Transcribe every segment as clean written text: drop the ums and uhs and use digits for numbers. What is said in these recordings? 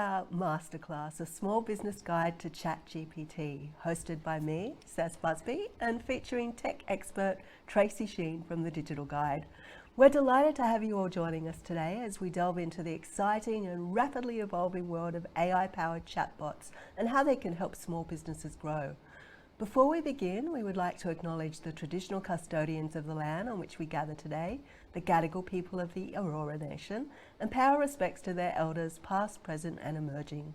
our masterclass, a small business guide to Chat GPT, hosted by me, Busby, and featuring tech expert Tracy Sheen from the Digital Guide. We're delighted to have you all joining us today as we delve into the exciting and rapidly evolving world of AI-powered chatbots and how they can help small businesses grow. Before we begin, we would like to acknowledge the traditional custodians of the land on which we gather today, the Gadigal people of the Aurora Nation, and pay our respects to their elders past, present and emerging.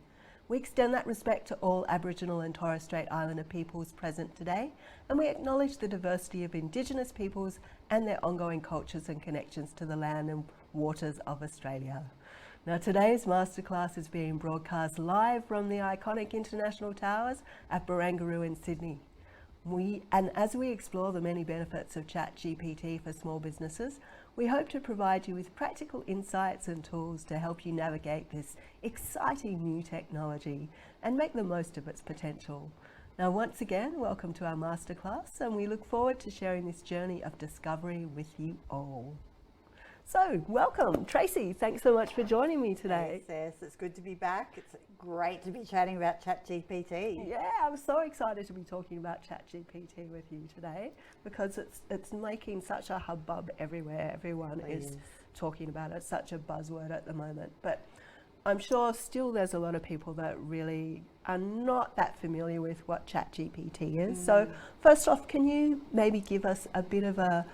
We extend that respect to all Aboriginal and Torres Strait Islander peoples present today, and we acknowledge the diversity of Indigenous peoples and their ongoing cultures and connections to the land and waters of Australia. Now, today's masterclass is being broadcast live from the iconic International Towers at Barangaroo in Sydney. As we explore the many benefits of Chat GPT for small businesses, we hope to provide you with practical insights and tools to help you navigate this exciting new technology and make the most of its potential. Now, once again, welcome to our masterclass, and we look forward to sharing this journey of discovery with you all. So, welcome, Tracy. Thanks so much for joining me today. Thanks, It's good to be back. It's great to be chatting about Chat GPT. Yeah, I'm so excited to be talking about Chat GPT with you today because it's making such a hubbub everywhere. Everyone is talking about it. It's such a buzzword at the moment. But I'm sure still there's a lot of people that really are not that familiar with what Chat GPT is. So, first off, can you maybe give us a bit of a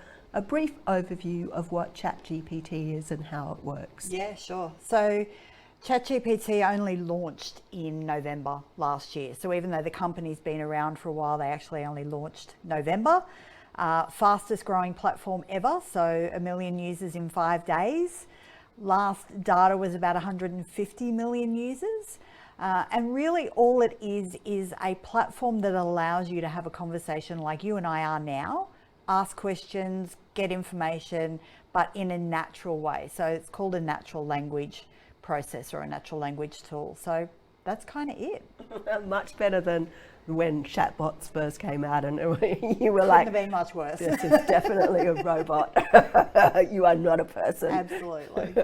brief overview of what ChatGPT is and how it works? Yeah, sure. So ChatGPT only launched in November last year. So even though the company's been around for a while, they actually only launched November. Fastest growing platform ever. So 1 million users in 5 days. Last data was about 150 million users. And really all it is a platform that allows you to have a conversation like you and I are now, ask questions, get information, but in a natural way. So it's called a natural language processor or a natural language tool. So that's kind of it. Much better than when chatbots first came out and you were like, couldn't have been much worse. This is definitely a robot. You are not a person. Absolutely.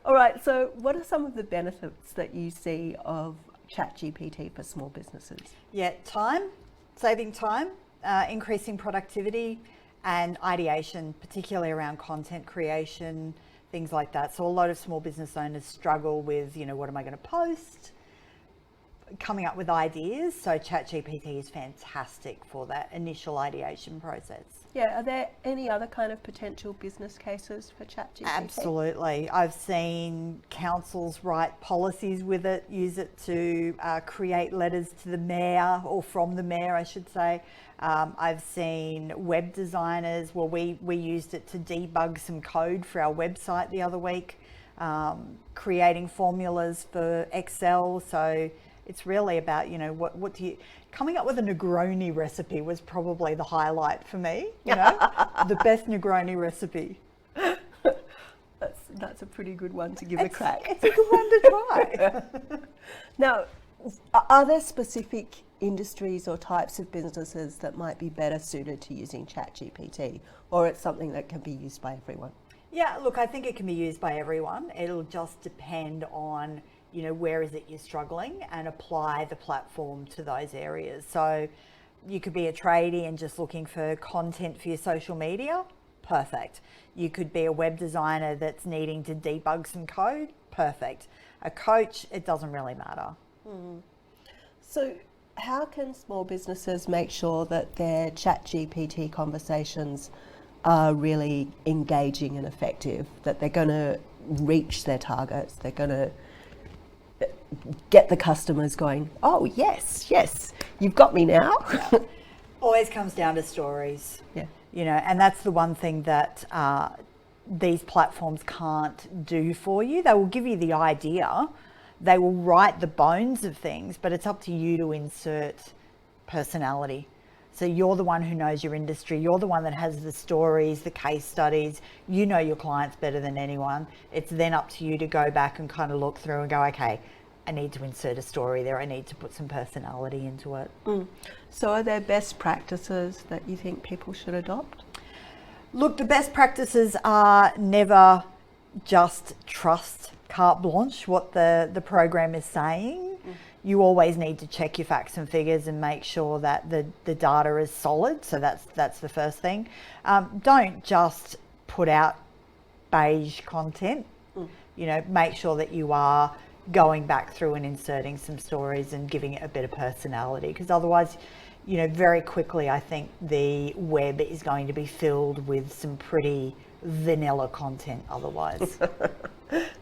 All right, so what are some of the benefits that you see of ChatGPT for small businesses? Yeah, saving time, increasing productivity and ideation, particularly around content creation, things like that. So a lot of small business owners struggle with, what am I going to post? Coming up with ideas. So ChatGPT is fantastic for that initial ideation process. Yeah, are there any other kind of potential business cases for ChatGPT? Absolutely. I've seen councils write policies with it, use it to create letters to the mayor, or from the mayor, I should say. I've seen web designers, we used it to debug some code for our website the other week, creating formulas for Excel. So it's really about, coming up with a Negroni recipe was probably the highlight for me, the best Negroni recipe. That's a pretty good one to give a crack. It's a good one to try. Now, are there specific industries or types of businesses that might be better suited to using ChatGPT, or it's something that can be used by everyone? Yeah, look, I think it can be used by everyone. It'll just depend on where is it you're struggling and apply the platform to those areas. So you could be a tradie and just looking for content for your social media, perfect. You could be a web designer that's needing to debug some code, perfect. A coach, it doesn't really matter. So how can small businesses make sure that their ChatGPT conversations are really engaging and effective, that they're going to reach their targets, they're going to get the customers going, oh, yes, you've got me now? Yeah. Always comes down to stories. Yeah. And that's the one thing that these platforms can't do for you. They will give you the idea, they will write the bones of things, but it's up to you to insert personality. So you're the one who knows your industry. You're the one that has the stories, the case studies. You know your clients better than anyone. It's then up to you to go back and kind of look through and go, okay, I need to insert a story there. I need to put some personality into it. So are there best practices that you think people should adopt? Look, the best practices are never just trust carte blanche what the program is saying. You always need to check your facts and figures and make sure that the data is solid. So that's the first thing. Don't just put out beige content. Make sure that you are going back through and inserting some stories and giving it a bit of personality, because otherwise, very quickly I think the web is going to be filled with some pretty vanilla content otherwise.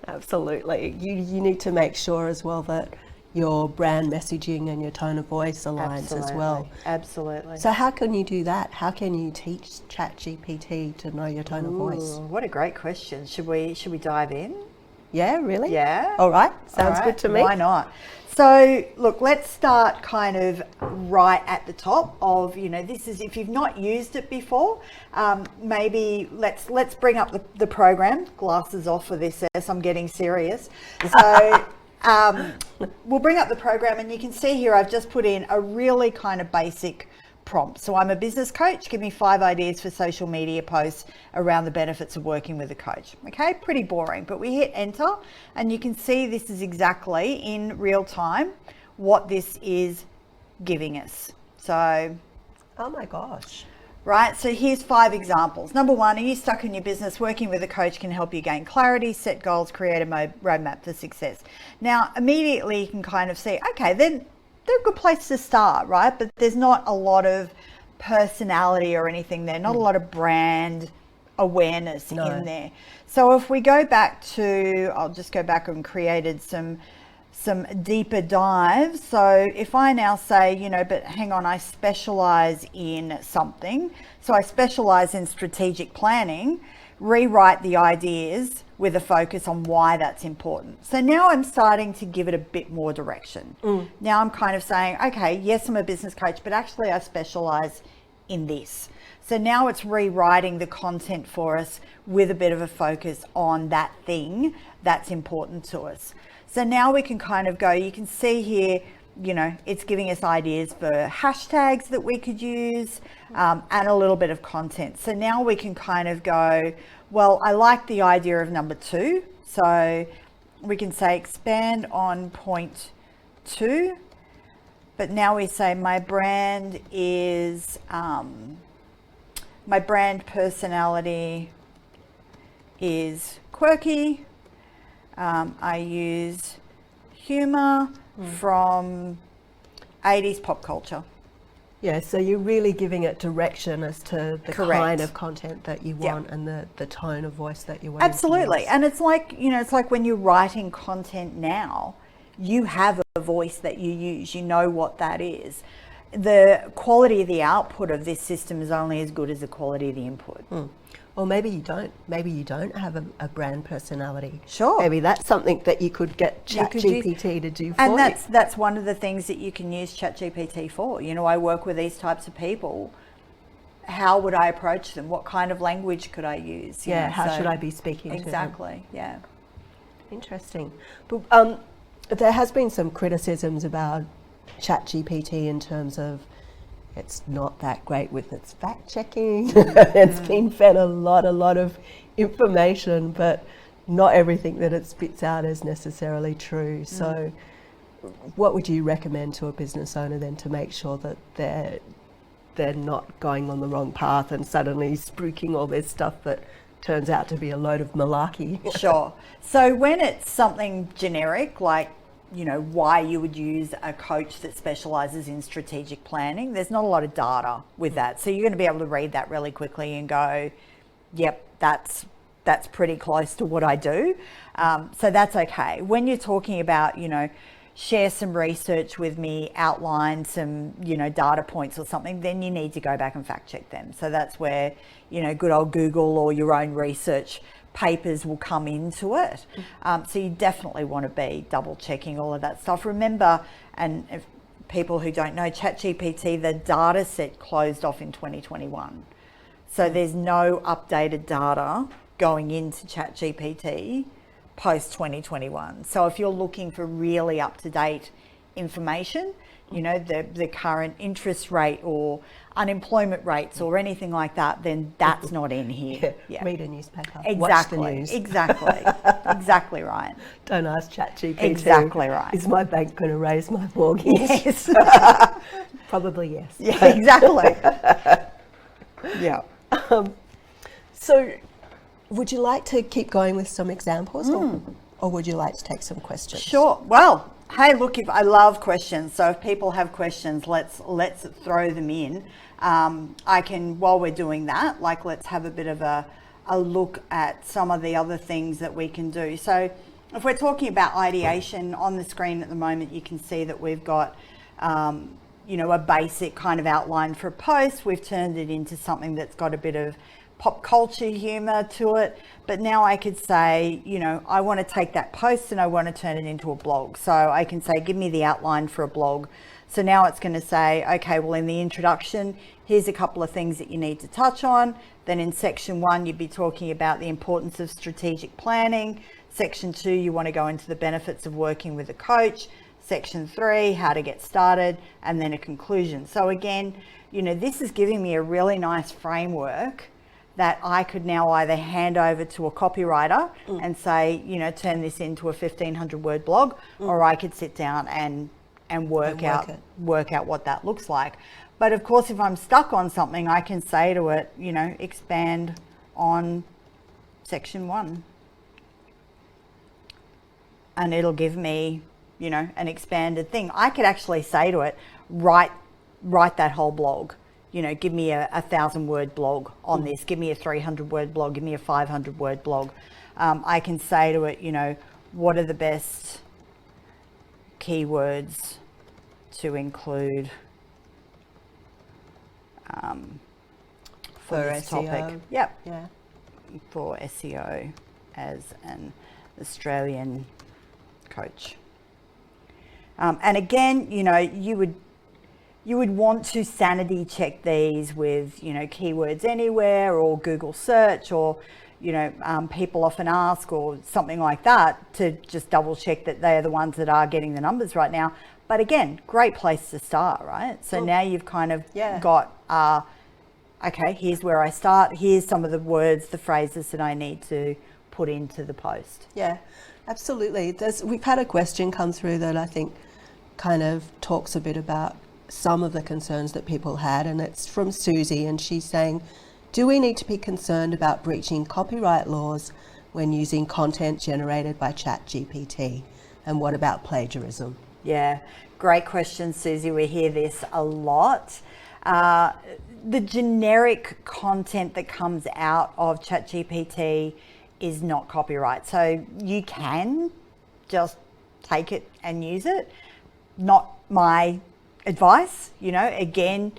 Absolutely. You need to make sure as well that your brand messaging and your tone of voice aligns as well. Absolutely. So how can you do that? How can you teach ChatGPT to know your tone of voice? What a great question. Should we dive in? Yeah, really? Yeah. All right. Sounds good to me. Why not? So look, let's start kind of right at the top of, this is, if you've not used it before, maybe let's bring up the program. Glasses off for this, as I'm getting serious. So we'll bring up the program, and you can see here I've just put in a really kind of basic prompt. So I'm a business coach. Give me 5 ideas for social media posts around the benefits of working with a coach. Okay, pretty boring, but we hit enter, and you can see this is exactly in real time what this is giving us. So, oh my gosh. Right, so here's 5 examples. Number 1, are you stuck in your business? Working with a coach can help you gain clarity, set goals, create a roadmap for success. Now, immediately you can kind of see, okay, then they're a good place to start, right? But there's not a lot of personality or anything there, not a lot of brand awareness in there. So if we go back to, I'll just go back and created some deeper dives. So if I now say, but hang on, I specialize in something. So I specialize in strategic planning, rewrite the ideas with a focus on why that's important. So now I'm starting to give it a bit more direction. Now I'm kind of saying, okay, yes, I'm a business coach, but actually I specialize in this. So now it's rewriting the content for us with a bit of a focus on that thing that's important to us. So now we can kind of go, you can see here, it's giving us ideas for hashtags that we could use, and a little bit of content. So now we can kind of go, well, I like the idea of number 2. So we can say expand on point 2, but now we say my brand is, my brand personality is quirky. I use humor from 80s pop culture. Yeah, so you're really giving it direction as to the kind of content that you want and the tone of voice that you want. Absolutely. And it's like, it's like when you're writing content now, you have a voice that you use, you know what that is. The quality of the output of this system is only as good as the quality of the input. Or maybe you don't. Maybe you don't have a brand personality. Sure. Maybe that's something that you could get ChatGPT to do for you. And that's one of the things that you can use ChatGPT for. I work with these types of people. How would I approach them? What kind of language could I use? How should I be speaking to them? Exactly, yeah. Interesting. But there has been some criticisms about ChatGPT in terms of it's not that great with its fact checking. It's been fed a lot of information, but not everything that it spits out is necessarily true. So what would you recommend to a business owner then to make sure that they're not going on the wrong path and suddenly spruiking all this stuff that turns out to be a load of malarkey? Sure. So when it's something generic, like why you would use a coach that specializes in strategic planning, there's not a lot of data with that. So you're going to be able to read that really quickly and go, yep, that's pretty close to what I do. So that's okay. When you're talking about, share some research with me, outline some, data points or something, then you need to go back and fact check them. So that's where, good old Google or your own research papers will come into it. So you definitely want to be double checking all of that stuff. Remember, and if people who don't know, ChatGPT, the data set closed off in 2021. So there's no updated data going into ChatGPT post 2021. So if you're looking for really up-to-date information, you know, the current interest rate or unemployment rates or anything like that, then that's not in here. Yeah. Read a newspaper. Exactly. Watch the news. Exactly. Exactly right. Don't ask Chat GPT. Exactly right. Is my bank going to raise my mortgage? Yes. Probably yes. Yeah, exactly. Yeah. So would you like to keep going with some examples or would you like to take some questions? Sure. Well, hey, look, if I love questions. So if people have questions, let's throw them in. I can, while we're doing that, like let's have a bit of a look at some of the other things that we can do. So if we're talking about ideation, on the screen at the moment, you can see that we've got, you know, a basic kind of outline for a post. We've turned it into something that's got a bit of pop culture humor to it. But now I could say, you know, I want to take that post and I want to turn it into a blog. So I can say, give me the outline for a blog. So now it's going to say, okay, well, in the introduction, here's a couple of things that you need to touch on. Then in section 1, you'd be talking about the importance of strategic planning. Section 2, you want to go into the benefits of working with a coach. Section 3, how to get started, and then a conclusion. So again, you know, this is giving me a really nice framework that I could now either hand over to a copywriter and say, you know, turn this into a 1,500 word blog, or I could sit down and work out what that looks like. But of course, if I'm stuck on something, I can say to it, you know, expand on section 1. And it'll give me, you know, an expanded thing. I could actually say to it, write that whole blog. You know, give me a 1,000 word blog on this, give me a 300 word blog, give me a 500 word blog. I can say to it, you know, what are the best keywords to include for this SEO. topic? Yep. Yeah. For SEO as an Australian coach. And again, you know, you would want to sanity check these with, you know, Keywords Anywhere or Google search, or, you know, people often ask or something like that to just double check that they are the ones that are getting the numbers right now. But again, great place to start, right? So now you've kind of got, okay, here's where I start. Here's some of the words, the phrases that I need to put into the post. Yeah, absolutely. We've had a question come through that I think kind of talks a bit about some of the concerns that people had, and it's from Susie, and she's saying, do we need to be concerned about breaching copyright laws when using content generated by Chat GPT? And what about plagiarism? Yeah, great question, Susie. We hear this a lot. The generic content that comes out of Chat GPT is not copyright. So you can just take it and use it. Not my advice, you know, again,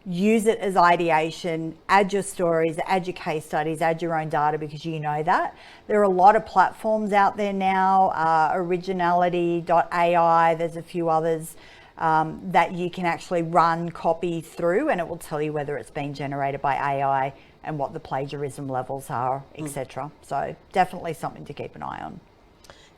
use it as ideation, add your stories, add your case studies, add your own data, because you know that. There are a lot of platforms out there now, originality.ai, there's a few others that you can actually run copy through, and it will tell you whether it's been generated by AI and what the plagiarism levels are, etc. So definitely something to keep an eye on.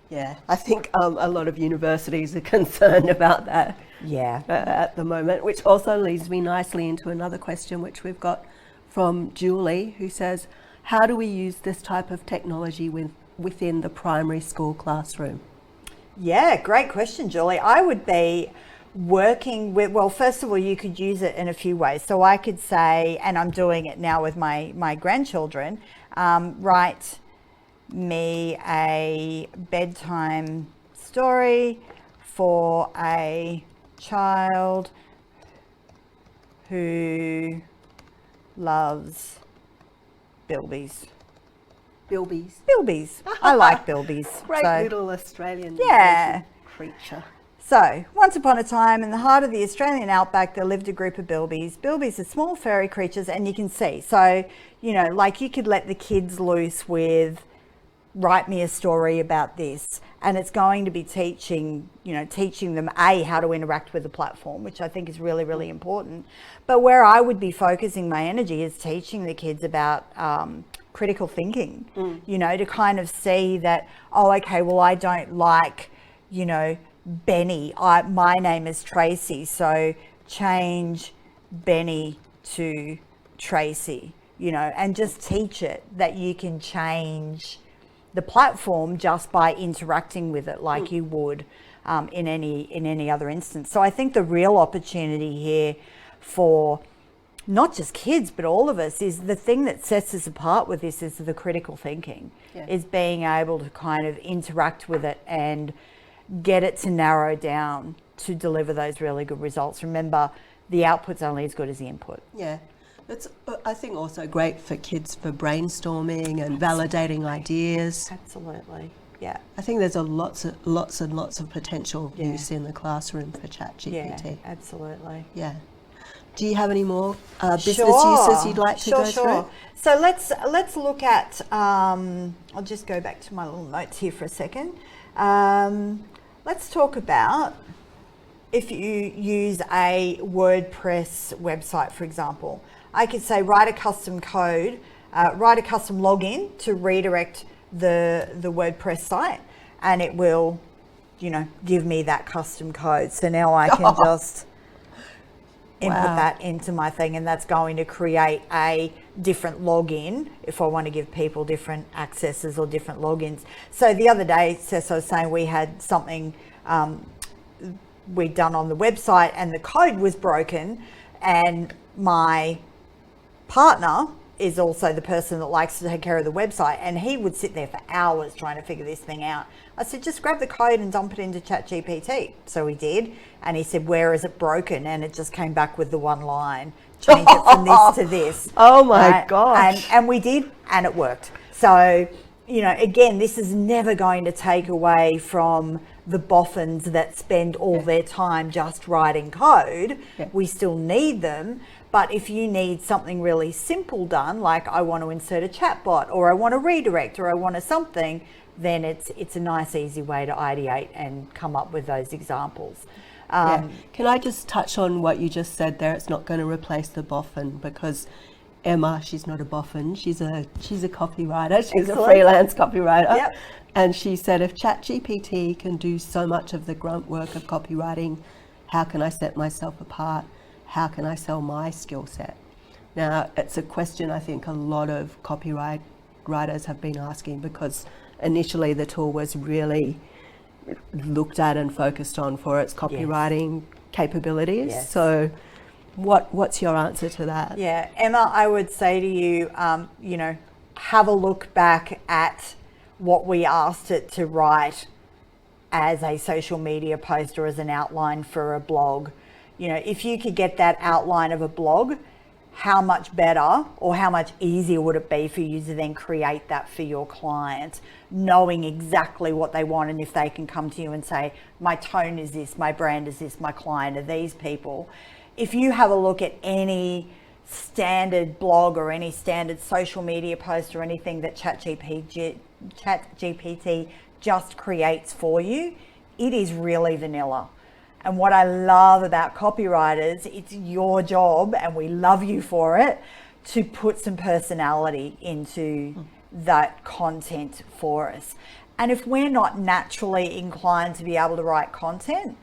Yeah, I think a lot of universities are concerned about that. Yeah. At the moment, which also leads me nicely into another question which we've got from Julie, who says, how do we use this type of technology within the primary school classroom? Yeah, great question, Julie. I would be working with, well, first of all, you could use it in a few ways. So I could say, and I'm doing it now with my grandchildren, write me a bedtime story for a child who loves bilbies. Bilbies. I like bilbies. Great so, little Australian creature. So, once upon a time, in the heart of the Australian outback, there lived a group of bilbies. Bilbies are small furry creatures, and you can see. So, you know, like you could let the kids loose with, write me a story about this, and it's going to be teaching them how to interact with the platform, which I think is really, really important. But where I would be focusing my energy is teaching the kids about critical thinking, you know, to kind of see that, oh, okay, well, I don't like, you know, Benny. My name is Tracy, so change Benny to Tracy, you know, and just teach it that you can change the platform just by interacting with it like you would in any other instance. So I think the real opportunity here for not just kids but all of us is the thing that sets us apart with this is the critical thinking, is being able to kind of interact with it and get it to narrow down to deliver those really good results. Remember, the output's only as good as the input. Yeah. It's, I think, also great for kids for brainstorming and validating ideas. Absolutely, yeah. I think there's lots and lots of potential use in the classroom for Chat GPT. Yeah, absolutely. Yeah. Do you have any more business uses you'd like to go through? So let's look at. I'll just go back to my little notes here for a second. Let's talk about if you use a WordPress website, for example. I could say write a custom code, write a custom login to redirect the WordPress site, and it will, you know, give me that custom code. So now I can just input that into my thing, and that's going to create a different login if I want to give people different accesses or different logins. So the other day, Cess, I was saying we had something we'd done on the website and the code was broken, and my partner is also the person that likes to take care of the website, and he would sit there for hours trying to figure this thing out. I said, just grab the code and dump it into Chat GPT. So he did, and he said, where is it broken? And it just came back with the one line, change it from this to this. Oh my gosh. And we did, and it worked. So, you know, again, this is never going to take away from the boffins that spend all their time just writing code. We still need them. But if you need something really simple done, like I want to insert a chatbot, or I want to redirect, or I want to something, then it's a nice, easy way to ideate and come up with those examples. Can I just touch on what you just said there? It's not going to replace the boffin, because Emma, she's not a boffin. She's a copywriter. She's a freelance copywriter. Yep. And she said, if ChatGPT can do so much of the grunt work of copywriting, how can I set myself apart? How can I sell my skill set? Now, it's a question I think a lot of copyright writers have been asking, because initially the tool was really looked at and focused on for its copywriting capabilities. So what's your answer to that? Yeah, Emma, I would say to you, you know, have a look back at what we asked it to write as a social media post or as an outline for a blog. You know, if you could get that outline of a blog, how much better or how much easier would it be for you to then create that for your client, knowing exactly what they want, and if they can come to you and say, my tone is this, my brand is this, my client are these people. If you have a look at any standard blog or any standard social media post or anything that ChatGPT just creates for you, it is really vanilla. And what I love about copywriters, it's your job, and we love you for it, to put some personality into that content for us. And if we're not naturally inclined to be able to write content,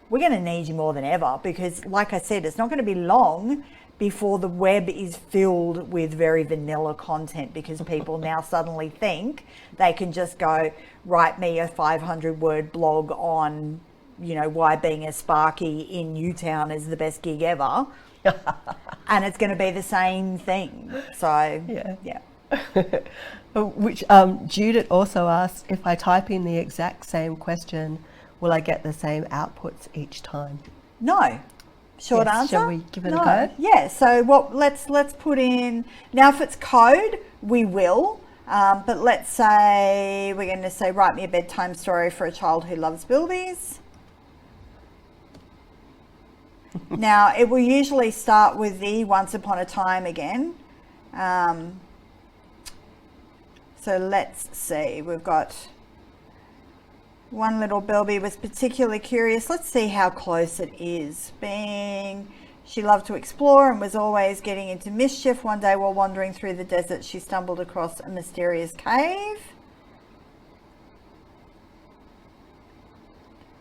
we're going to need you more than ever, because like I said, it's not going to be long before the web is filled with very vanilla content, because people now suddenly think they can just go write me a 500-word blog on, you know, why being a Sparky in Newtown is the best gig ever. And it's going to be the same thing. So, yeah. Which Judith also asked, if I type in the exact same question, will I get the same outputs each time? No. Short answer. Shall we give it a go? Yeah. So let's put in, now if it's code, we will. But let's say we're going to say, write me a bedtime story for a child who loves bilbies. Now, it will usually start with the once upon a time again. So let's see, we've got one little Bilby was particularly curious. Let's see how close it is. She loved to explore and was always getting into mischief. One day while wandering through the desert, she stumbled across a mysterious cave.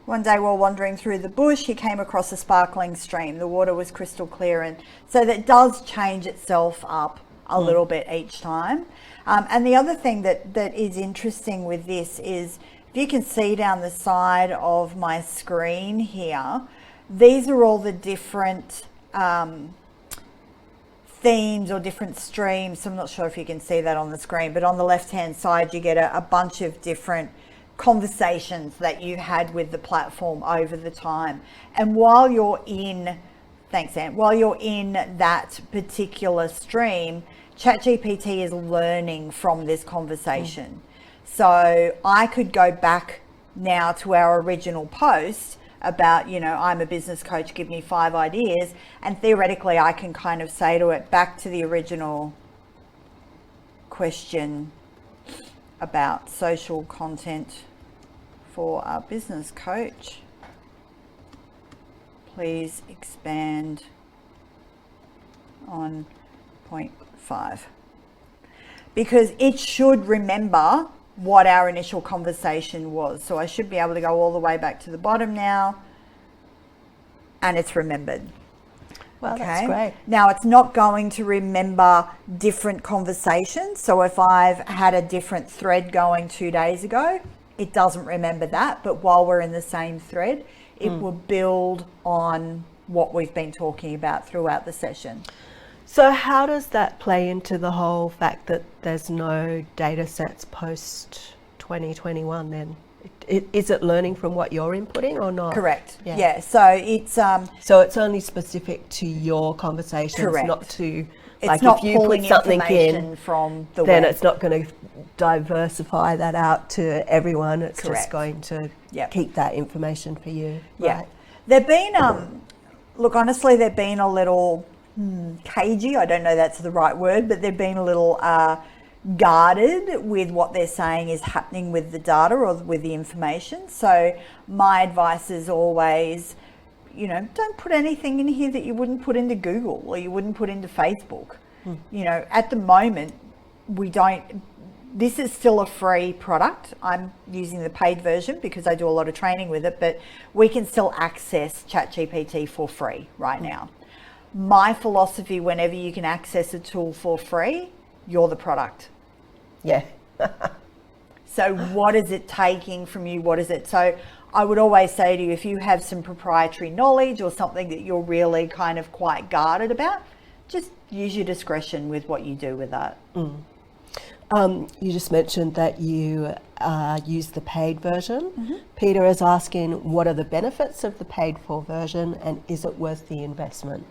One day while wandering through the bush, he came across a sparkling stream. The water was crystal clear, and so that does change itself up a little bit each time. And the other thing that is interesting with this is, if you can see down the side of my screen here, these are all the different themes or different streams. So I'm not sure if you can see that on the screen, but on the left-hand side, you get a bunch of different conversations that you've had with the platform over the time. And while you're in, thanks Anne, while you're in that particular stream, ChatGPT is learning from this conversation. So I could go back now to our original post about, you know, I'm a business coach, give me 5 ideas. And theoretically, I can kind of say to it, back to the original question about social content for a business coach. Please expand on point 5. Because it should remember what our initial conversation was. So I should be able to go all the way back to the bottom now, and it's remembered. Wow, okay. That's great. Now, it's not going to remember different conversations. So if I've had a different thread going 2 days ago, it doesn't remember that. But while we're in the same thread, it will build on what we've been talking about throughout the session. So how does that play into the whole fact that there's no data sets post 2021 then? Is it learning from what you're inputting or not? Correct. Yeah. So it's so it's only specific to your conversations, correct. Not to it's like not if you put something in from the then web. It's not going to diversify that out to everyone. It's correct. just going to keep that information for you. Yeah. Right? They've been look, honestly, they've been a little cagey. I don't know that's the right word, but they've been a little guarded with what they're saying is happening with the data or with the information. So my advice is always, you know, don't put anything in here that you wouldn't put into Google or you wouldn't put into Facebook. You know, at the moment, this is still a free product. I'm using the paid version because I do a lot of training with it, but we can still access ChatGPT for free right now. My philosophy, whenever you can access a tool for free, you're the product. Yeah. So what is it taking from you? What is it? So I would always say to you, if you have some proprietary knowledge or something that you're really kind of quite guarded about, just use your discretion with what you do with that. You just mentioned that you use the paid version. Peter is asking, what are the benefits of the paid for version and is it worth the investment?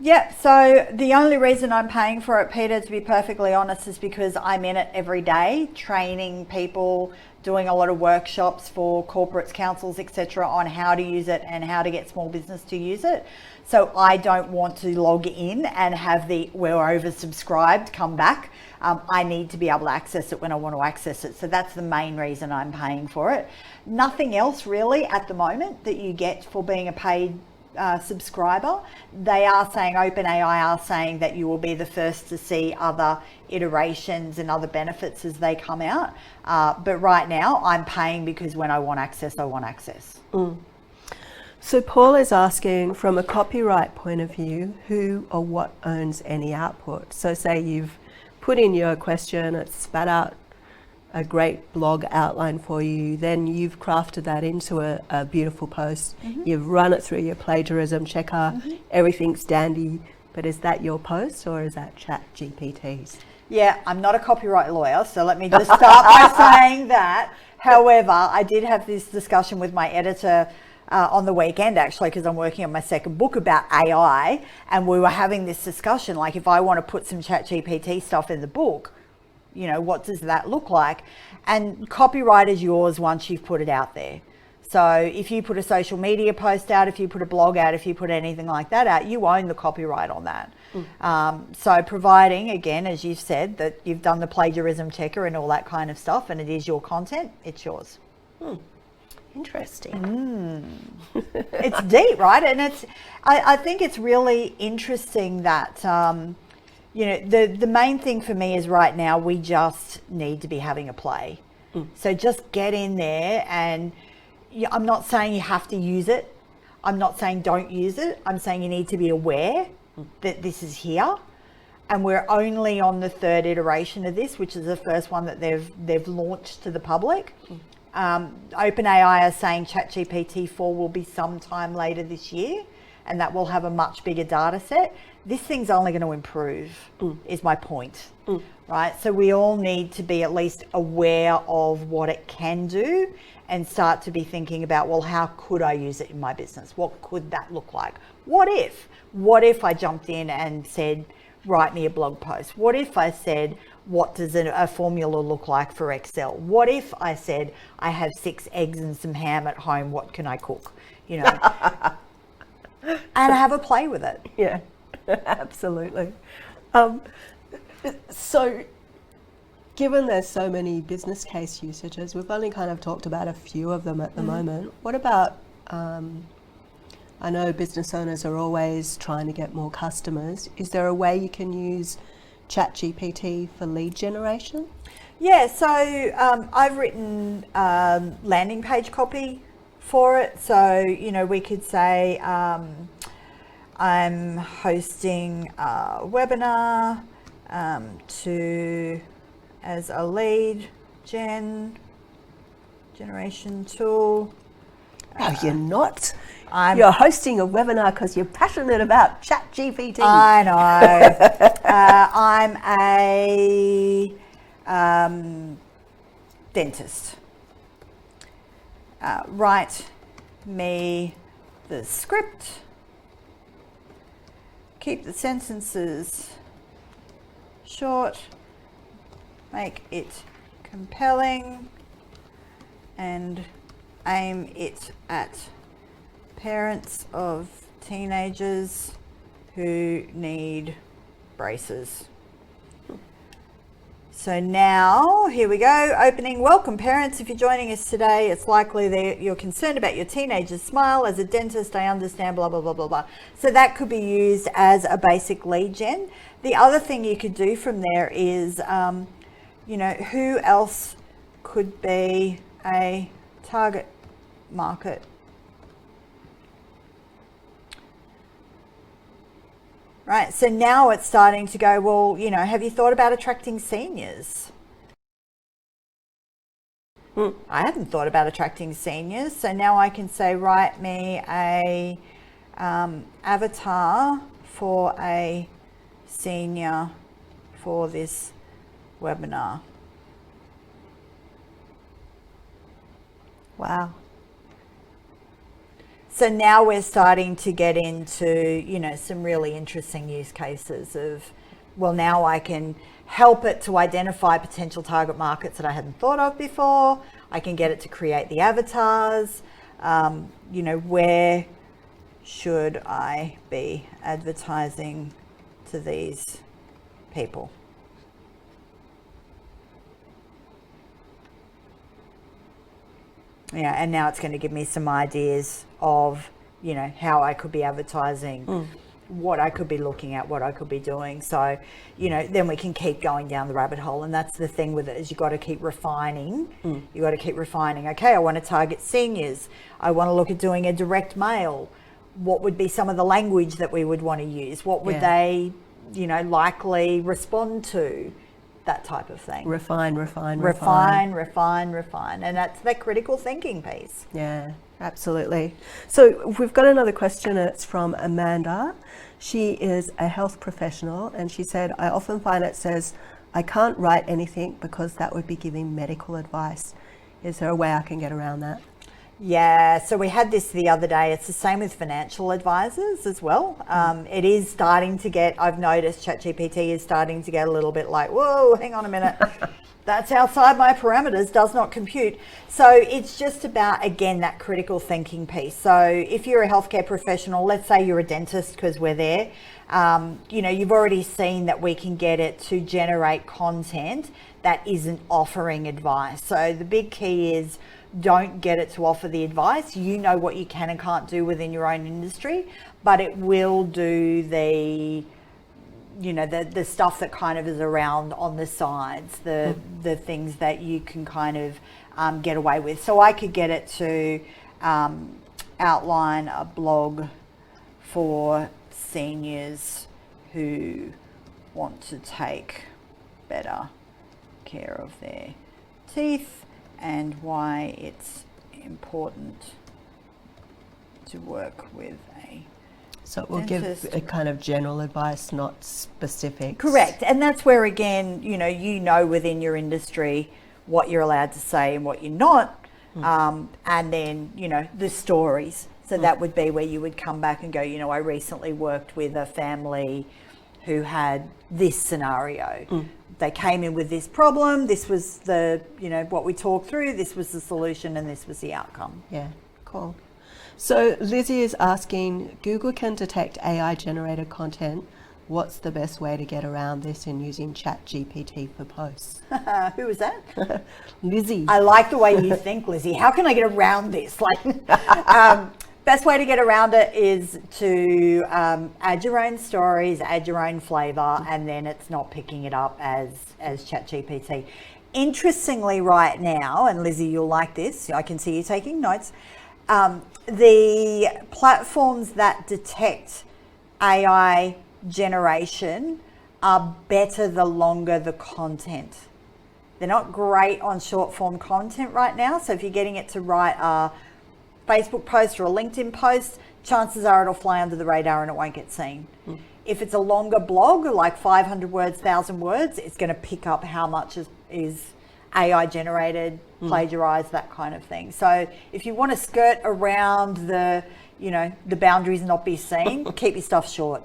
Yeah, so the only reason I'm paying for it, Peter, to be perfectly honest, is because I'm in it every day, training people, doing a lot of workshops for corporates, councils, etc., on how to use it and how to get small business to use it. So I don't want to log in and have we're oversubscribed come back. I need to be able to access it when I want to access it. So that's the main reason I'm paying for it. Nothing else really at the moment that you get for being a paid subscriber. They are saying, OpenAI are saying that you will be the first to see other iterations and other benefits as they come out. But right now I'm paying because when I want access, I want access. So Paul is asking, from a copyright point of view, who or what owns any output? So say you've put in your question, it's spat out a great blog outline for you, then you've crafted that into a beautiful post. You've run it through your plagiarism checker, everything's dandy, but is that your post or is that Chat GPT's? Yeah, I'm not a copyright lawyer, so let me just start by saying that. However, I did have this discussion with my editor on the weekend, actually, because I'm working on my second book about AI, and we were having this discussion, like if I want to put some Chat GPT stuff in the book, you know, what does that look like? And copyright is yours once you've put it out there. So if you put a social media post out, if you put a blog out, if you put anything like that out, you own the copyright on that. So providing, again, as you've said, that you've done the plagiarism checker and all that kind of stuff, and it is your content, it's yours. Interesting. It's deep, right? And I think it's really interesting that, you know, the main thing for me is right now we just need to be having a play. So just get in there and, I'm not saying you have to use it. I'm not saying don't use it. I'm saying you need to be aware that this is here. And we're only on the third iteration of this, which is the first one that they've launched to the public. OpenAI are saying ChatGPT 4 will be sometime later this year, and that will have a much bigger data set. This thing's only going to improve, is my point, right? So we all need to be at least aware of what it can do and start to be thinking about, well, how could I use it in my business? What could that look like? What if I jumped in and said, write me a blog post? What if I said, what does a formula look like for Excel? What if I said, I have 6 eggs and some ham at home, what can I cook? You know, and have a play with it. Yeah, absolutely. So given there's so many business case usages, we've only kind of talked about a few of them at the moment. What about, I know business owners are always trying to get more customers. Is there a way you can use Chat GPT for lead generation? Yeah, so I've written landing page copy for it. So, you know, we could say I'm hosting a webinar as a lead generation tool. No, you're not. You're hosting a webinar because you're passionate about Chat GPT. I know. I'm a dentist. Write me the script. Keep the sentences short. Make it compelling. And aim it at parents of teenagers who need braces. So now, here we go, opening. Welcome parents, if you're joining us today, it's likely that you're concerned about your teenager's smile. As a dentist, I understand, blah, blah, blah, blah, blah. So that could be used as a basic lead gen. The other thing you could do from there is, you know, who else could be a target market? Right, so now it's starting to go, well, you know, have you thought about attracting seniors? I hadn't thought about attracting seniors, so now I can say, write me a avatar for a senior for this webinar. Wow. So now we're starting to get into, you know, some really interesting use cases of, well, now I can help it to identify potential target markets that I hadn't thought of before. I can get it to create the avatars. You know, where should I be advertising to these people? Yeah, and now it's going to give me some ideas of, you know, how I could be advertising, what I could be looking at, what I could be doing. So, you know, then we can keep going down the rabbit hole. And that's the thing with it, is you've got to keep refining. You've got to keep refining. Okay, I want to target seniors. I want to look at doing a direct mail. What would be some of the language that we would want to use? What would they, you know, likely respond to? That type of thing. Refine. And that's that critical thinking piece. Yeah, absolutely. So we've got another question. It's from Amanda. She is a health professional, and she said, I often find it says, I can't write anything because that would be giving medical advice. Is there a way I can get around that? Yeah, so we had this the other day. It's the same with financial advisors as well. It is starting to get, I've noticed ChatGPT is starting to get a little bit like, whoa, hang on a minute. That's outside my parameters, does not compute. So it's just about, again, that critical thinking piece. So if you're a healthcare professional, let's say you're a dentist, because we're there, you know, you've already seen that we can get it to generate content that isn't offering advice. So the big key is, don't get it to offer the advice. You know what you can and can't do within your own industry, but it will do the, you know, the stuff that kind of is around on the sides, the things that you can kind of get away with. So I could get it to outline a blog for seniors who want to take better care of their teeth and why it's important to work with a So it will dentist. give a kind of general advice, not specific. Correct. And that's where, again, you know within your industry what you're allowed to say and what you're not. And then, the stories. So that would be where you would come back and go, I recently worked with a family who had this scenario. They came in with this problem. This was the, what we talked through. This was the solution and this was the outcome. Yeah, cool. So Lizzie is asking, Google can detect AI generated content. What's the best way to get around this in using Chat GPT for posts? Who was that? Lizzie. I like the way you think, Lizzie. How can I get around this? Best way to get around it is to add your own stories, add your own flavour, and then it's not picking it up as Chat GPT. Interestingly, right now, and Lizzie, you'll like this, I can see you taking notes, the platforms that detect AI generation are better the longer the content. They're not great on short form content right now. So if you're getting it to write a Facebook post or a LinkedIn post, chances are it'll fly under the radar and it won't get seen. If it's a longer blog, like 500 words, 1,000 words, it's going to pick up how much is AI generated, plagiarized, that kind of thing. So if you want to skirt around the boundaries and not be seen, keep your stuff short.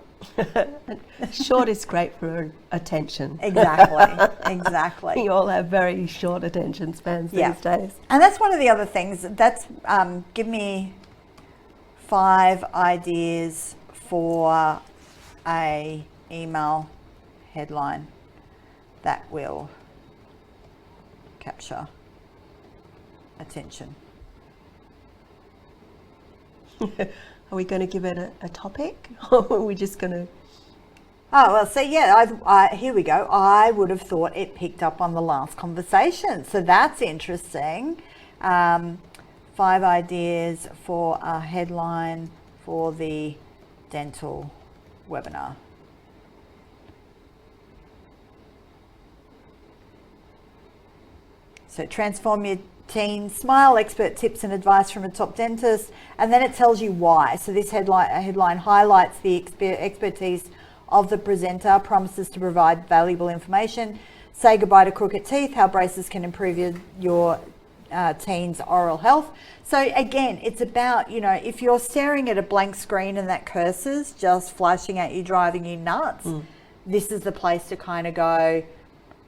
Short is great for attention. Exactly. We all have very short attention spans these days. And that's one of the other things. That's give me 5 ideas for a email headline that will capture attention. Are we going to give it a topic, or are we just going to? Oh, well, so yeah, here we go. I would have thought it picked up on the last conversation. So that's interesting. 5 ideas for a headline for the dental webinar. So transform your teen smile, expert tips and advice from a top dentist, and then it tells you why. So this headline highlights the expertise of the presenter, promises to provide valuable information, say goodbye to crooked teeth, how braces can improve your teen's oral health. So again, it's about, if you're staring at a blank screen and that cursor's just flashing at you, driving you nuts, this is the place to kind of go,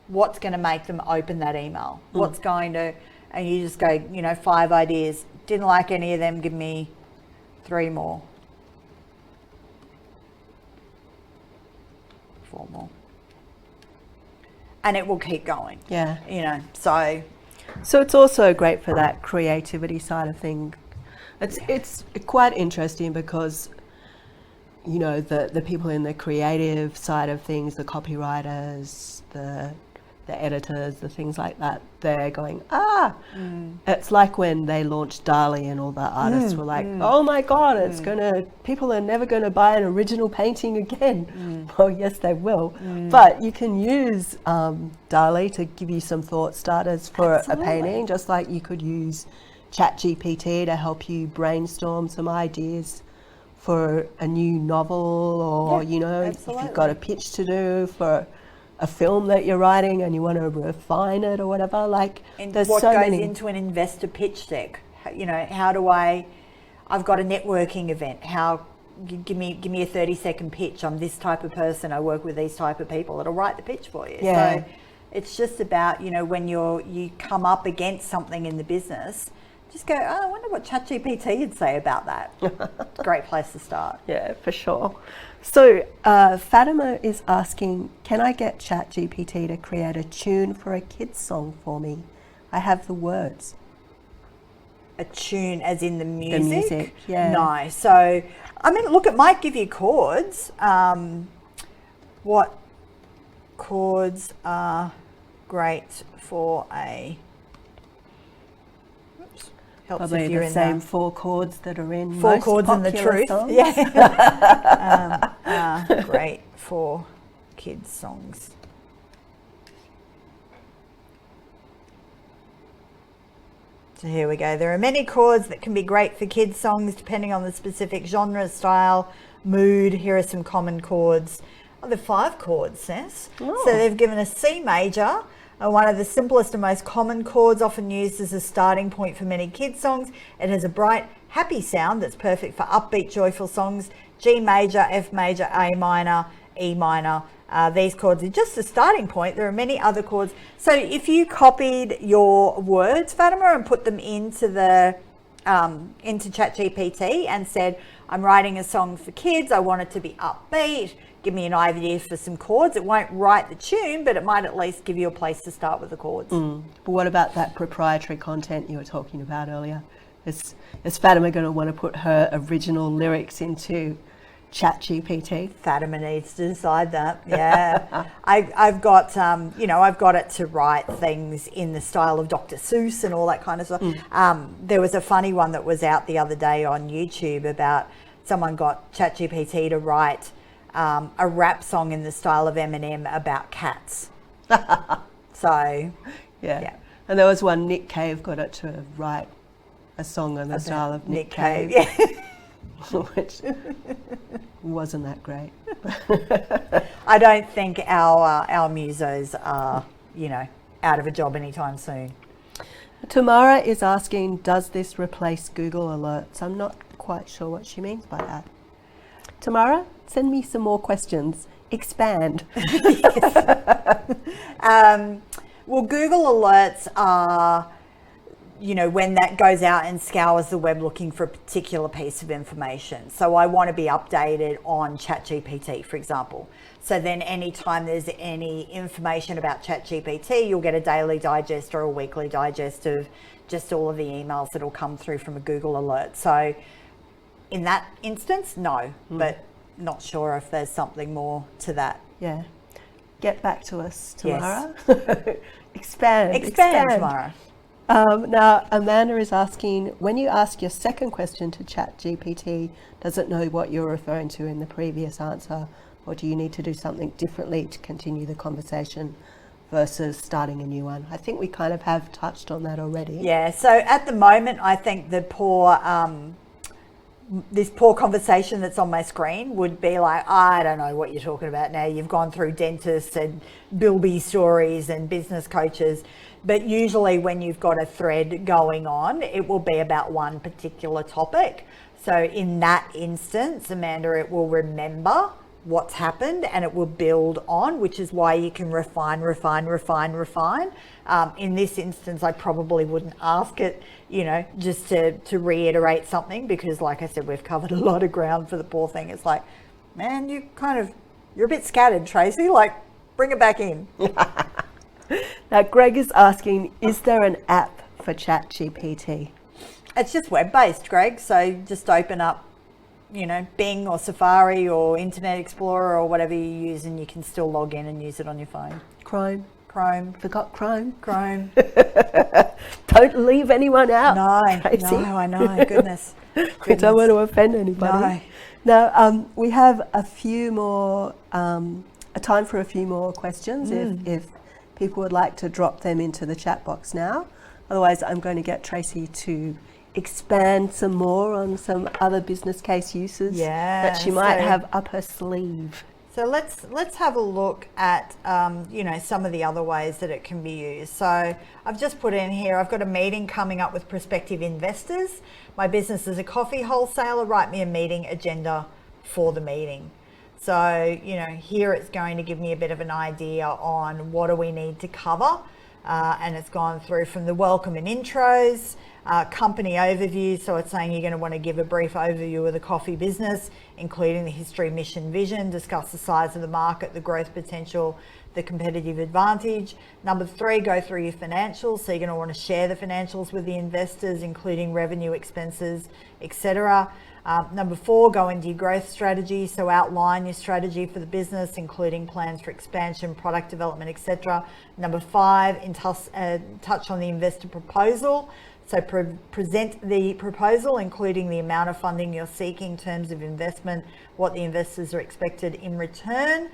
what's going to make them open that email? What's going to, and you just go, 5 ideas. Didn't like any of them, give me 3 more. 4 more. And it will keep going. Yeah. So it's also great for that creativity side of thing. It's quite interesting because, the people in the creative side of things, the copywriters, the editors, the things like that, they're going, it's like when they launched DALL-E and all the artists were like, oh my God, people are never going to buy an original painting again. Well, yes, they will. But you can use DALL-E to give you some thought starters for a painting, just like you could use Chat GPT to help you brainstorm some ideas for a new novel, or, if you've got a pitch to do for a film that you're writing and you want to refine it or whatever, and there's what so goes many. into an investor pitch deck. How do I've got a networking event, give me a 30-second pitch. I'm this type of person, I work with these type of people. It'll write the pitch for you. Yeah. So it's just about, when you come up against something in the business, just go, I wonder what ChatGPT would say about that. It's a great place to start. Yeah, for sure. So Fatima is asking, can I get ChatGPT to create a tune for a kid's song for me? I have the words. A tune as in the music? The music, yeah. No. So, look, it might give you chords. What chords are great for a Helps Probably if you're the in same 4 chords that are in four most chords in the popular truth. songs. Yeah. Great for kids songs. So here we go. There are many chords that can be great for kids songs depending on the specific genre, style, mood. Here are some common chords. Oh, the 5 chords, Sess. Oh. So they've given us C major, one of the simplest and most common chords, often used as a starting point for many kids songs. It has a bright, happy sound that's perfect for upbeat, joyful songs. G major, F major, A minor, E minor. These chords are just a starting point. There are many other chords. So if you copied your words, Fatima, and put them into Chat GPT and said, I'm writing a song for kids, I want it to be upbeat, give me an idea for some chords. It won't write the tune, but it might at least give you a place to start with the chords. But what about that proprietary content you were talking about earlier? Is Fatima going to want to put her original lyrics into Chat GPT? Fatima needs to decide that. Yeah, I've got I've got it to write things in the style of Dr. Seuss and all that kind of stuff. There was a funny one that was out the other day on YouTube about someone got Chat GPT to write a rap song in the style of Eminem about cats. So Yeah. And there was one, Nick Cave got it to write a song in the style of Nick Cave. Yeah. Which wasn't that great. I don't think our musos are, out of a job anytime soon. Tamara is asking, does this replace Google Alerts? I'm not quite sure what she means by that. Tamara, send me some more questions. Expand. Well, Google Alerts are, when that goes out and scours the web looking for a particular piece of information. So I want to be updated on ChatGPT, for example. So then anytime there's any information about ChatGPT, you'll get a daily digest or a weekly digest of just all of the emails that'll come through from a Google Alert. So in that instance, no, but not sure if there's something more to that. Yeah. Get back to us, Tamara. Yes. Expand, Tamara. Now, Amanda is asking, when you ask your second question to ChatGPT, does it know what you're referring to in the previous answer, or do you need to do something differently to continue the conversation versus starting a new one? I think we kind of have touched on that already. Yeah, so at the moment, I think the this poor conversation that's on my screen would be like, I don't know what you're talking about now. You've gone through dentists and Busby stories and business coaches. But usually when you've got a thread going on, it will be about one particular topic. So in that instance, Amanda, it will remember what's happened and it will build on, which is why you can refine. In this instance, I probably wouldn't ask it, just to reiterate something, because like I said, we've covered a lot of ground for the poor thing. It's like, man, you're a bit scattered, Tracy, like bring it back in. Now, Greg is asking, is there an app for ChatGPT? It's just web-based, Greg. So just open up, Bing or Safari or Internet Explorer or whatever you use, and you can still log in and use it on your phone. Chrome. Forgot Chrome. Don't leave anyone out. No, Tracy. I know. Goodness. I don't want to offend anybody. No. Now, we have a few more, a time for a few more questions if people would like to drop them into the chat box now. Otherwise, I'm going to get Tracy to expand some more on some other business case uses that she might have up her sleeve. So let's have a look at some of the other ways that it can be used. So I've just put in here, I've got a meeting coming up with prospective investors. My business is a coffee wholesaler. Write me a meeting agenda for the meeting. So, here it's going to give me a bit of an idea on what do we need to cover. And it's gone through from the welcome and intros, company overview. So it's saying you're going to want to give a brief overview of the coffee business, including the history, mission, vision, discuss the size of the market, the growth potential, the competitive advantage. Number 3, go through your financials. So you're going to want to share the financials with the investors, including revenue, expenses, etc. Number 4, go into your growth strategy. So outline your strategy for the business, including plans for expansion, product development, etc. Number 5, touch on the investor proposal. So present the proposal, including the amount of funding you're seeking, terms of investment, what the investors are expected in return.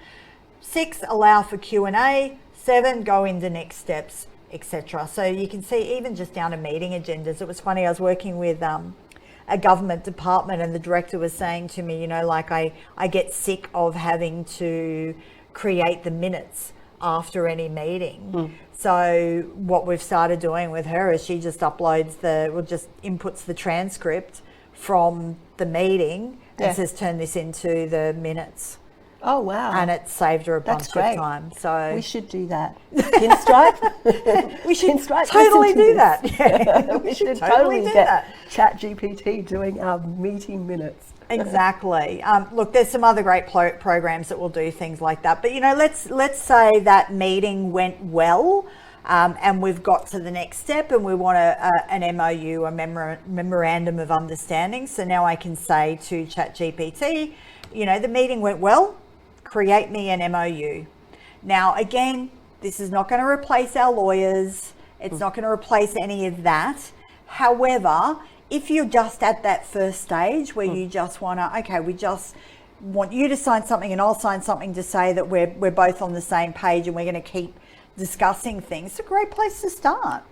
6, allow for Q&A. 7, go into next steps, etc. So you can see even just down to meeting agendas. It was funny, I was working with a government department and the director was saying to me, you know, like I get sick of having to create the minutes after any meeting. So what we've started doing with her is she just uploads just inputs the transcript from the meeting and says, turn this into the minutes. Oh, wow. And it saved her a bunch of time. So we should do that. Pinstripe? We should Pinstripe, totally listen to do this. that. Yeah. We should totally get Chat GPT doing our meeting minutes. Exactly. Look, there's some other great programs that will do things like that. But, you know, let's say that meeting went well and we've got to the next step and we want an MOU, a memorandum of understanding. So now I can say to Chat GPT, you know, the meeting went well, create me an MOU. Now, again, this is not going to replace our lawyers. It's not going to replace any of that. However, if you're just at that first stage where you just want to, okay, we just want you to sign something and I'll sign something to say that we're both on the same page and we're going to keep discussing things, it's a great place to start.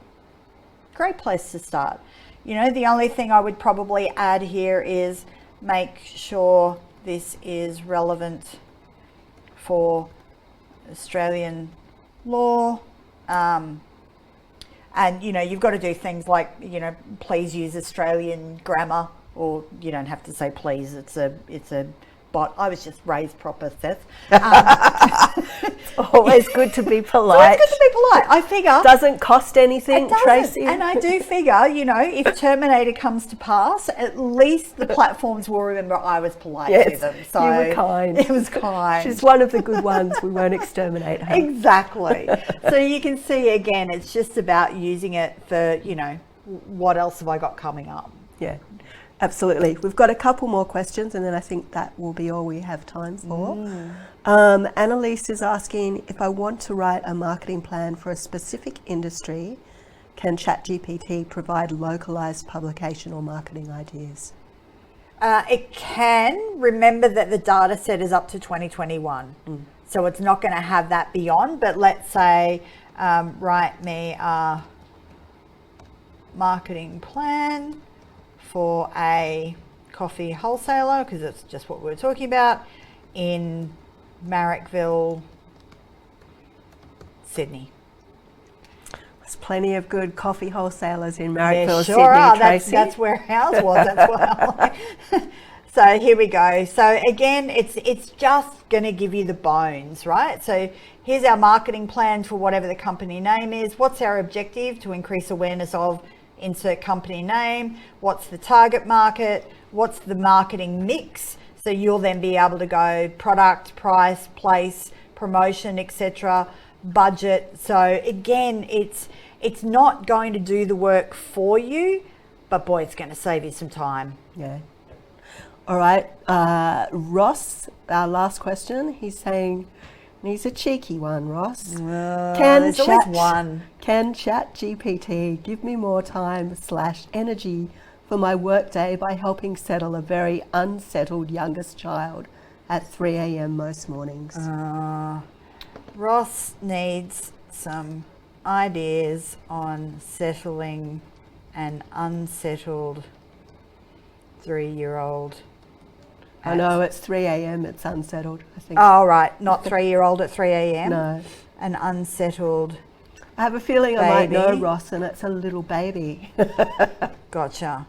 Great place to start. You know, the only thing I would probably add here is make sure this is relevant for Australian law. And, you know, you've got to do things like, you know, please use Australian grammar, or you don't have to say please, it's a bot. I was just raised proper, Seth. It's always good to be polite. It's good to be polite. I figure. Doesn't cost anything, Tracy. And I do figure, you know, if Terminator comes to pass, at least the platforms will remember I was polite to them. So you were kind. It was kind. She's one of the good ones. We won't exterminate her. Exactly. So you can see, again, it's just about using it for, you know, what else have I got coming up? Yeah. Absolutely. We've got a couple more questions and then I think that will be all we have time for. Annalise is asking, if I want to write a marketing plan for a specific industry, can ChatGPT provide localized publication or marketing ideas? It can. Remember that the data set is up to 2021. So it's not going to have that beyond, but let's say, write me a marketing plan for a coffee wholesaler, because it's just what we were talking about, in Marrickville, Sydney. There's plenty of good coffee wholesalers in Marrickville, Sydney, are. Tracy. That's where ours was as well. So here we go. So again, it's just going to give you the bones, right? So here's our marketing plan for whatever the company name is. What's our objective? To increase awareness of, insert company name, what's the target market, what's the marketing mix, so you'll then be able to go product, price, place, promotion, etc., budget. So again, it's not going to do the work for you, but boy, it's going to save you some time. Yeah. All right, Ross, our last question, he's saying, and he's a cheeky one, Ross. There's always one. Can ChatGPT give me more time/energy for my workday by helping settle a very unsettled youngest child at 3 a.m. most mornings? Ross needs some ideas on settling an unsettled 3-year-old. I know it's 3 a.m. It's unsettled, I think. Oh, right. Not 3-year-old at 3 a.m. No. An unsettled I have a feeling baby. I might know Ross, and it's a little baby. Gotcha.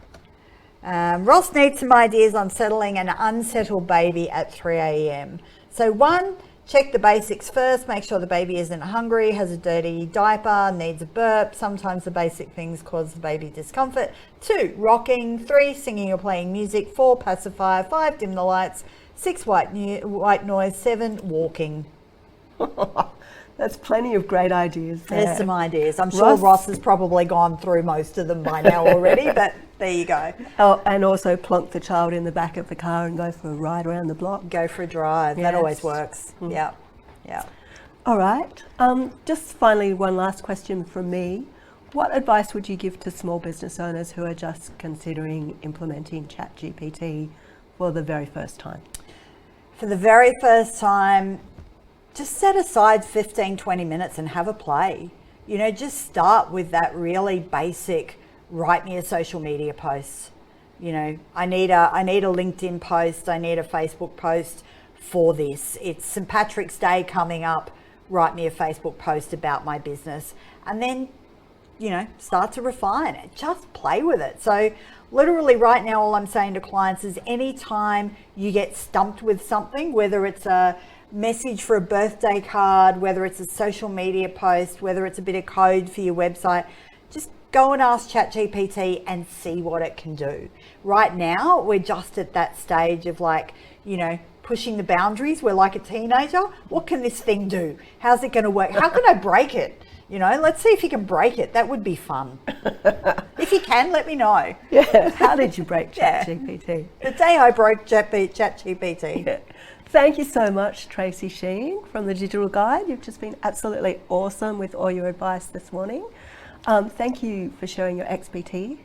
Ross needs some ideas on settling an unsettled baby at 3 a.m. So 1, check the basics first. Make sure the baby isn't hungry, has a dirty diaper, needs a burp. Sometimes the basic things cause the baby discomfort. 2, rocking. 3, singing or playing music. 4, pacifier. 5, dim the lights. 6, white noise. 7, walking. That's plenty of great ideas there. There's some ideas. I'm sure Ross has probably gone through most of them by now already, but there you go. Oh, and also plonk the child in the back of the car and go for a ride around the block. Go for a drive. Yes. That always works. Yeah. Yeah. All right. Just finally, one last question from me. what advice would you give to small business owners who are just considering implementing Chat GPT for the very first time? For the very first time, just set aside 15, 20 minutes and have a play. You know, just start with that really basic, write me a social media post. You know, I need a LinkedIn post, I need a Facebook post for this. It's St. Patrick's Day coming up, write me a Facebook post about my business. And then, you know, start to refine it, just play with it. So literally right now, all I'm saying to clients is anytime you get stumped with something, whether it's a message for a birthday card, whether it's a social media post, whether it's a bit of code for your website, just go and ask ChatGPT and see what it can do. Right now, we're just at that stage of like, you know, pushing the boundaries. We're like a teenager. What can this thing do? How's it going to work? How can I break it? You know, let's see if you can break it. That would be fun. If you can, let me know. Yeah. How did you break ChatGPT? The day I broke ChatGPT. Yeah. Thank you so much, Tracy Sheen from the Digital Guide. You've just been absolutely awesome with all your advice this morning. Thank you for sharing your XPT.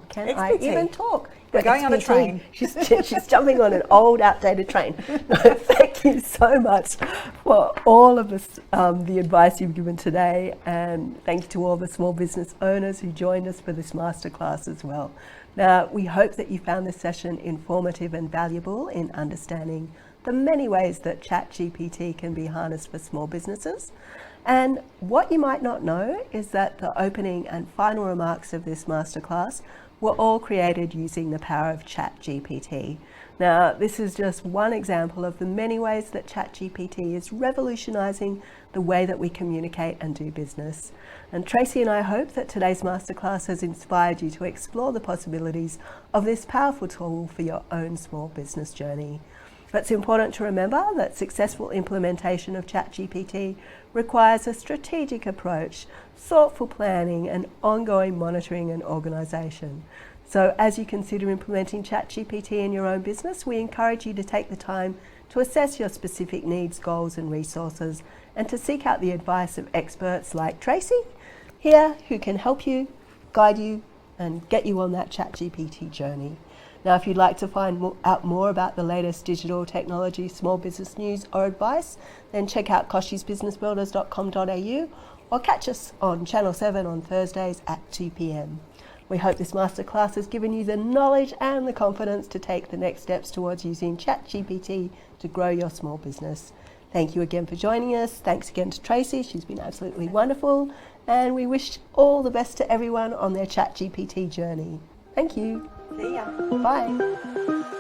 Can I even talk? We're going on a train. She's jumping on an old, outdated train. No, thank you so much for all of this, the advice you've given today, and thank you to all the small business owners who joined us for this masterclass as well. Now, we hope that you found this session informative and valuable in understanding the many ways that ChatGPT can be harnessed for small businesses. And what you might not know is that the opening and final remarks of this masterclass were all created using the power of ChatGPT. Now, this is just one example of the many ways that ChatGPT is revolutionizing the way that we communicate and do business. And Tracy and I hope that today's masterclass has inspired you to explore the possibilities of this powerful tool for your own small business journey. It's important to remember that successful implementation of ChatGPT requires a strategic approach, thoughtful planning, and ongoing monitoring and organisation. So as you consider implementing ChatGPT in your own business, we encourage you to take the time to assess your specific needs, goals and resources, and to seek out the advice of experts like Tracy here, who can help you, guide you, and get you on that ChatGPT journey. Now, if you'd like to find out more about the latest digital technology, small business news or advice, then check out kochiesbusinessbuilders.com.au or catch us on Channel 7 on Thursdays at 2 p.m. We hope this masterclass has given you the knowledge and the confidence to take the next steps towards using ChatGPT to grow your small business. Thank you again for joining us. Thanks again to Tracy. She's been absolutely wonderful. And we wish all the best to everyone on their ChatGPT journey. Thank you. See ya. Bye.